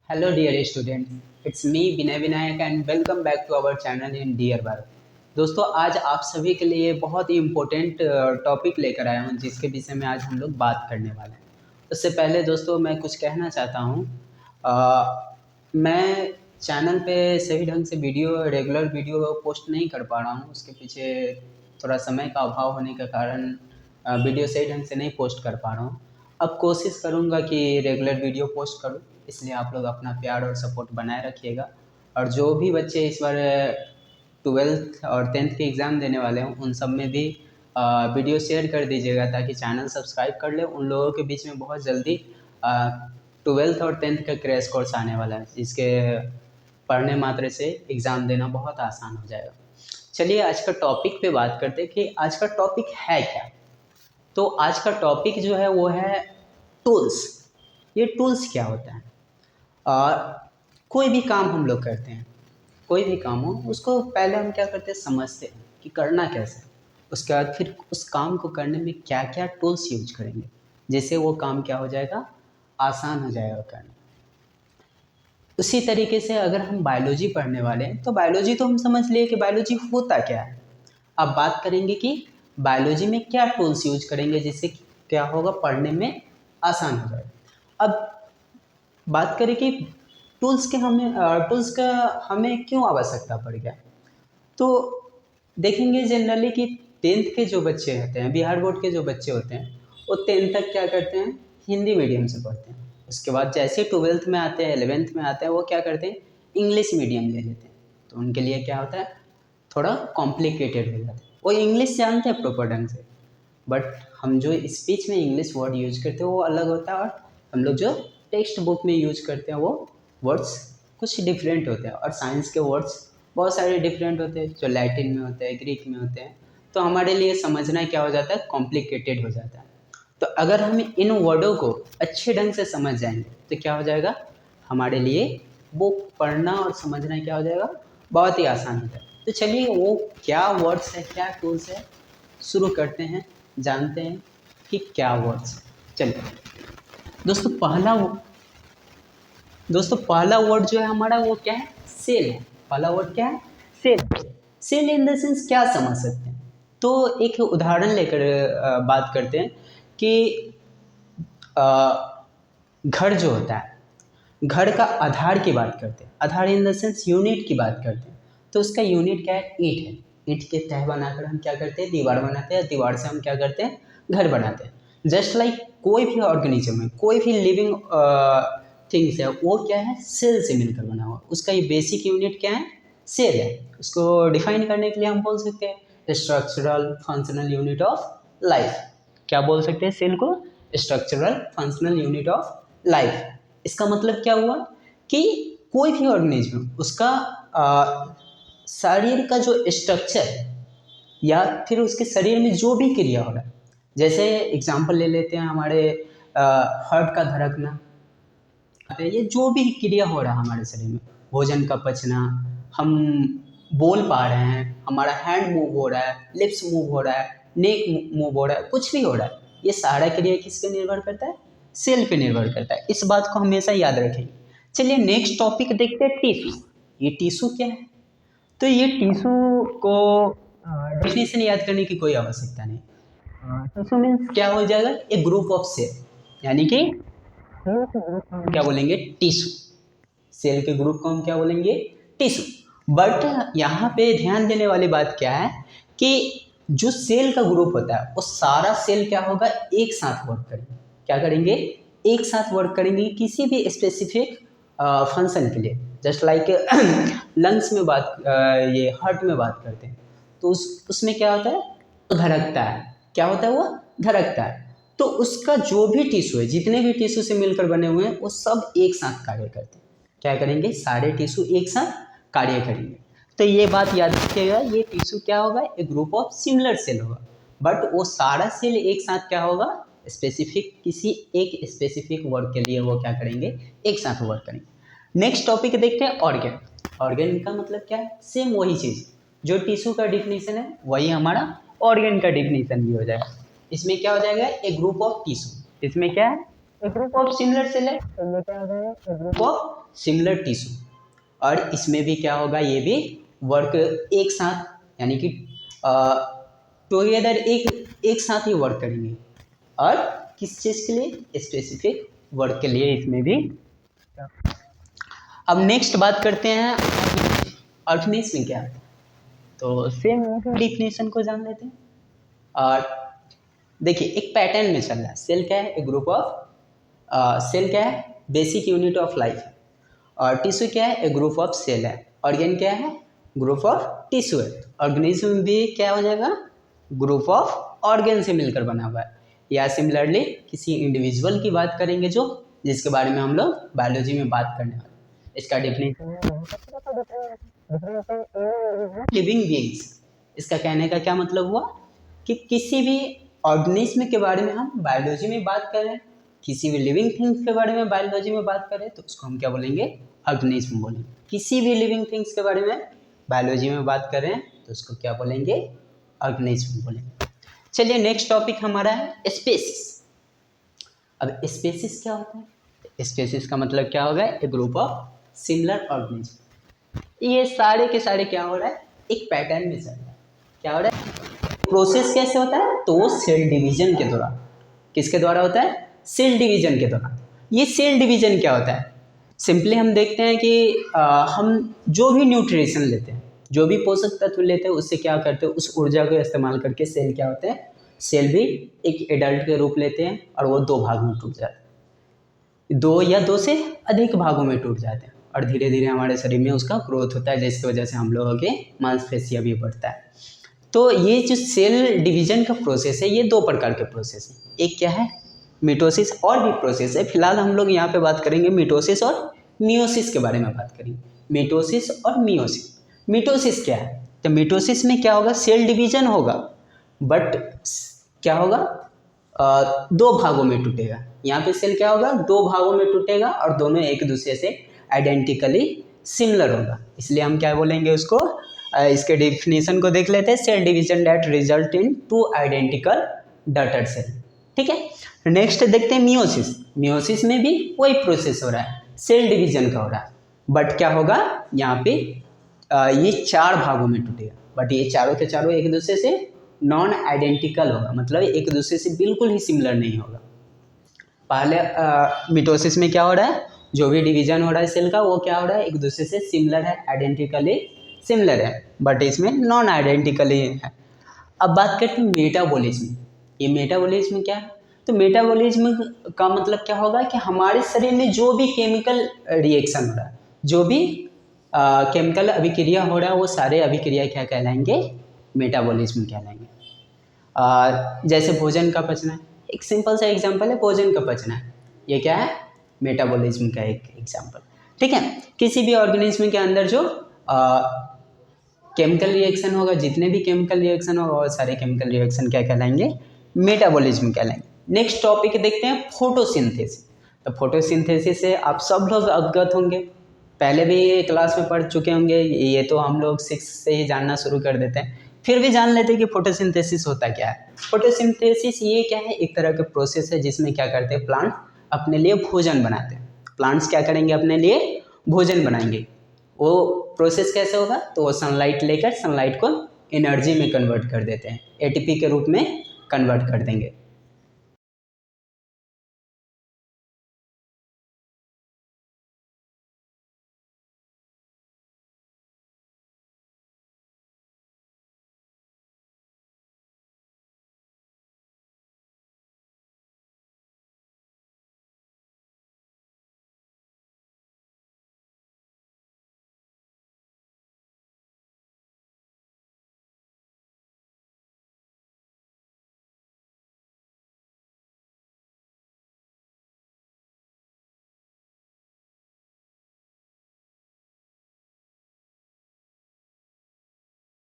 Hello dear students, it's me Vinay Vinayak and welcome back to our channel in Dear Bharat. दोस्तों आज आप सभी के लिए बहुत ही इम्पोर्टेंट टॉपिक लेकर आया हूँ जिसके विषय में आज हम लोग बात करने वाले हैं। उससे पहले दोस्तों मैं कुछ कहना चाहता हूँ। मैं चैनल पे सही ढंग से रेगुलर वीडियो पोस्ट नहीं कर पा रहा हूँ। उसके पीछे थोड़ा समय का अभाव होने के कारण वीडियो सही ढंग से नहीं पोस्ट कर पा रहा हूँ। अब कोशिश करूँगा कि रेगुलर वीडियो पोस्ट करूँ, इसलिए आप लोग अपना प्यार और सपोर्ट बनाए रखिएगा। और जो भी बच्चे इस बार 12th और 10th के एग्ज़ाम देने वाले हैं उन सब में भी वीडियो शेयर कर दीजिएगा ताकि चैनल सब्सक्राइब कर ले। उन लोगों के बीच में बहुत जल्दी 12th और 10th का क्रैश कोर्स आने वाला है, जिसके पढ़ने मात्र से एग्ज़ाम देना बहुत आसान हो जाएगा। चलिए आज का टॉपिक पे बात करते हैं कि आज का टॉपिक है क्या। तो आज का टॉपिक जो है वो है टूल्स। ये टूल्स क्या होता है? और कोई भी काम हम लोग करते हैं, कोई भी काम हो उसको पहले हम क्या करते हैं, समझते हैं कि करना कैसे है। उसके बाद फिर उस काम को करने में क्या क्या टूल्स यूज करेंगे, जिससे वो काम क्या हो जाएगा, आसान हो जाएगा करना। उसी तरीके से अगर हम बायोलॉजी पढ़ने वाले हैं तो बायोलॉजी तो हम समझ लिए कि बायोलॉजी होता क्या है। अब बात करेंगे कि बायोलॉजी में क्या टूल्स यूज करेंगे जिससे क्या होगा, पढ़ने में आसान हो जाएगा। अब बात करें कि टूल्स का हमें क्यों आवश्यकता पड़ गया, तो देखेंगे जनरली कि 10th के जो बच्चे होते हैं, बिहार बोर्ड के जो बच्चे होते हैं, वो 10th तक क्या करते हैं, हिंदी मीडियम से पढ़ते हैं। उसके बाद जैसे 12th में आते हैं, 11th में आते हैं, वो क्या करते हैं, इंग्लिश मीडियम ले लेते हैं। तो उनके लिए क्या होता है, थोड़ा कॉम्प्लिकेटेड हो जाता है। वो इंग्लिश जानते हैं प्रॉपर ढंग से, बट हम जो स्पीच में इंग्लिश वर्ड यूज करते हैं वो अलग होता है, और हम लोग जो टेक्स्ट बुक में यूज करते हैं वो वर्ड्स कुछ डिफरेंट होते हैं। और साइंस के वर्ड्स बहुत सारे डिफरेंट होते हैं, जो लैटिन में होते हैं, ग्रीक में होते हैं। तो हमारे लिए समझना क्या हो जाता है, कॉम्प्लिकेटेड हो जाता है। तो अगर हम इन वर्डों को अच्छे ढंग से समझ जाएंगे तो क्या हो जाएगा, हमारे लिए वो पढ़ना और समझना क्या हो जाएगा, बहुत ही आसान होता है। तो चलिए वो क्या वर्ड्स है, क्या टूल्स है, शुरू करते हैं, जानते हैं कि क्या वर्ड्स है। चलिए दोस्तों, पहला वर्ड जो है हमारा वो क्या है, सेल है। पहला वर्ड क्या है, cell. Cell in the sense क्या समझ सकते हैं, तो एक उदाहरण लेकर बात करते हैं कि अ, घर जो होता है, घर का आधार की बात करते हैं। आधार इन द सेंस यूनिट की बात करते हैं। तो उसका यूनिट क्या है, ईंट है। ईंट के तह बनाकर हम क्या करते हैं, दीवार बनाते हैं। दीवार से हम क्या करते हैं, घर बनाते हैं। जस्ट लाइक कोई भी ऑर्गेनिज्म है, कोई भी लिविंग थिंग्स है, वो क्या है, सेल से मिलकर बना हुआ। उसका ये बेसिक यूनिट क्या है, सेल है। उसको डिफाइन करने के लिए हम बोल सकते हैं structural functional unit of life. क्या बोल सकते हैं सेल को, structural functional unit of life. इसका मतलब क्या हुआ कि कोई भी ऑर्गेनिज्म उसका शरीर का जो स्ट्रक्चर है या फिर उसके शरीर में जो भी क्रिया हो रहा है, जैसे एग्जांपल ले लेते हैं हमारे हार्ट का धड़कना, ये जो भी क्रिया हो रहा है हमारे शरीर में, भोजन का पचना, हम बोल पा रहे हैं, हमारा हैंड मूव हो रहा है, लिप्स मूव हो रहा है, नेक मूव हो रहा है, कुछ भी हो रहा है, ये सारा क्रिया किस पे निर्भर करता है, सेल पे निर्भर करता है। इस बात को हमेशा याद रखेंगे। चलिए नेक्स्ट टॉपिक देखते हैं, टिश्यू। ये टिश्यू क्या है, तो ये टिश्यू को डेफिनेशन याद करने की कोई आवश्यकता नहीं। टिश्यू मीन्स क्या हो जाएगा, ए ग्रुप ऑफ सेल, यानी कि सेल के ग्रुप को हम क्या बोलेंगे, टिश्यू। सेल के ग्रुप को हम क्या बोलेंगे, टिश्यू। बट यहाँ पे ध्यान देने वाली बात क्या है कि जो सेल का ग्रुप होता है वो सारा सेल क्या होगा, एक साथ वर्क करेंगे। क्या करेंगे, एक साथ वर्क करेंगे किसी भी स्पेसिफिक फंक्शन के लिए। जस्ट लाइक लंग्स में ये हार्ट में बात करते हैं, तो उसमें क्या होता है, धड़कता है। क्या होता है, वो धड़कता है। तो उसका जो भी टिश्यू है, जितने भी टिश्यू से मिलकर बने हुए हैं, वो सब एक साथ कार्य करते हैं। क्या करेंगे, सारे टिश्यू एक साथ कार्य करेंगे। तो ये बात याद रखिएगा, ये टिश्यू क्या होगा, एक ग्रुप ऑफ सिमिलर सेल होगा, बट वो सारा सेल एक साथ क्या होगा, स्पेसिफिक किसी एक स्पेसिफिक वर्क के लिए वो क्या करेंगे, एक साथ वर्क करेंगे। नेक्स्ट टॉपिक देखते हैं, ऑर्गन। ऑर्गन का मतलब क्या है, सेम वही चीज़ जो टिश्यू का डिफिनीशन है वही हमारा ऑर्गन का डिफिनीशन भी हो जाएगा। इसमें क्या हो जाएगा, एक ग्रुप ऑफ टिश्यू। इसमें क्या है, एक ग्रुप ऑफ सिमिलर सेल है, तो ये क्या हो जाएगा, एक ग्रुप ऑफ सिमिलर टिश्यू, और इसमें भी क्या होगा, ये भी वर्क एक साथ, यानी कि टुगेदर एक साथ ही वर्क करेंगे, और किस चीज़ के लिए, स्पेसिफिक वर्क के लिए इसमें भी। अब नेक्स्ट बात करते हैं ऑर्गेनिज्म क्या है, तो सेम डिफिनेशन को जान लेते हैं। और देखिए एक पैटर्न में चल रहा है, सेल क्या है, एक ग्रुप ऑफ, सेल क्या है, बेसिक यूनिट ऑफ लाइफ है, और टिश्यू क्या है, एक ग्रुप ऑफ सेल है, ऑर्गेन क्या है, ग्रुप ऑफ टिश्यू है, ऑर्गेनिज्म भी क्या हो जाएगा, ग्रुप ऑफ ऑर्गेन से मिलकर बना हुआ है। या सिमिलरली किसी इंडिविजुअल की बात करेंगे जो, जिसके बारे में हम लोग बायोलॉजी में बात करने वाले, इसका डेफिनेशन लिविंग बीइंग्स। इसका कहने का क्या मतलब हुआ कि किसी भी ऑर्गेनिज्म के बारे में हम बायोलॉजी में बात करें, किसी भी लिविंग थिंग्स के बारे में बायोलॉजी में बात करें, तो उसको हम क्या बोलेंगे, ऑर्गेनिज्म बोलेंगे। किसी भी लिविंग थिंग्स के बारे में बायोलॉजी में बात करें तो उसको क्या बोलेंगे, ऑर्गेनिज्म बोलेंगे। चलिए नेक्स्ट टॉपिक हमारा है स्पेसीज। अब स्पेसीज क्या होता है, स्पेसीज का मतलब क्या होगा, एक ग्रुप ऑफ सिमिलर ऑर्गेनिज्म। ये सारे के सारे क्या हो रहा है, एक पैटर्न में चल रहा है। क्या हो रहा है, प्रोसेस कैसे होता है, तो सेल डिवीजन के दौरान। किसके द्वारा होता है, सेल डिवीजन के दौरान। ये सेल डिवीजन क्या होता है, सिंपली हम देखते हैं कि हम जो भी न्यूट्रिशन लेते हैं, जो भी पोषक तत्व लेते हैं, उससे क्या करते हैं, उस ऊर्जा को इस्तेमाल करके सेल क्या होते हैं, सेल भी एक एडल्ट के रूप लेते हैं, और वो दो भाग में टूट जाते हैं, दो या दो से अधिक भागों में टूट जाते हैं, और धीरे धीरे हमारे शरीर में उसका ग्रोथ होता है, जिसकी वजह से हम लोगों के मांसपेशियाँ भी बढ़ता है। तो ये जो सेल डिवीजन का प्रोसेस है, ये दो प्रकार के प्रोसेस है। एक क्या है, मिटोसिस, और भी प्रोसेस है, फिलहाल हम लोग यहाँ पे बात करेंगे मिटोसिस और मियोसिस के बारे में बात करेंगे। मिटोसिस और मियोसिस। मिटोसिस क्या है, तो मिटोसिस में क्या होगा, सेल डिवीजन होगा, बट क्या होगा, दो भागों में टूटेगा। यहाँ पे सेल क्या होगा, दो भागों में टूटेगा, और दोनों एक दूसरे से आइडेंटिकली सिमिलर होगा, इसलिए हम क्या बोलेंगे उसको, इसके डेफिनेशन को देख लेते हैं, cell division that result in two identical daughter cell. ठीक है, नेक्स्ट देखते हैं मियोसिस। मियोसिस में भी वही प्रोसेस हो रहा है, सेल डिवीजन का हो रहा है, बट क्या होगा यहाँ पे, ये चार भागों में टूटेगा, बट ये चारों के चारों एक दूसरे से नॉन आइडेंटिकल होगा, मतलब एक दूसरे से बिल्कुल ही सिमिलर नहीं होगा। पहले मिटोसिस में क्या हो रहा है, जो भी डिवीजन हो रहा है सेल का, वो क्या हो रहा है, एक दूसरे से सिमिलर है, आइडेंटिकली सिमिलर है, बट इसमें नॉन आइडेंटिकली है। अब बात करते हैं मेटाबॉलिज्म। ये मेटाबॉलिज्म क्या है, तो मेटाबॉलिज्म का मतलब क्या होगा कि हमारे शरीर में जो भी केमिकल रिएक्शन हो रहा है, जो भी केमिकल अभिक्रिया हो रहा है, वो सारे अभिक्रिया क्या कहलाएंगे, मेटाबॉलिज्म कहलाएंगे। जैसे भोजन का पचना, एक सिंपल सा एग्जांपल है, भोजन का पचना, ये क्या है, मेटाबॉलिज्म का एक एग्जांपल। ठीक है, किसी भी ऑर्गेनिज्म के अंदर जो केमिकल रिएक्शन होगा, जितने भी केमिकल रिएक्शन होगा, वो सारे केमिकल रिएक्शन क्या कहलाएंगे, मेटाबॉलिज्म कहलाएंगे। नेक्स्ट टॉपिक देखते हैं फोटोसिंथेसिस। तो फोटोसिंथेसिस से आप सब लोग अवगत होंगे, पहले भी क्लास में पढ़ चुके होंगे, ये तो हम लोग 6 से ही जानना शुरू कर देते हैं, फिर भी जान लेते हैं कि फोटोसिंथेसिस होता क्या है। फोटोसिंथेसिस ये क्या है, एक तरह के प्रोसेस है जिसमें क्या करते हैं, प्लांट अपने लिए भोजन बनाते हैं। प्लांट्स क्या करेंगे, अपने लिए भोजन बनाएंगे। वो प्रोसेस कैसे होगा, तो वो सनलाइट लेकर सनलाइट को एनर्जी में कन्वर्ट कर देते हैं, एटीपी के रूप में कन्वर्ट कर देंगे।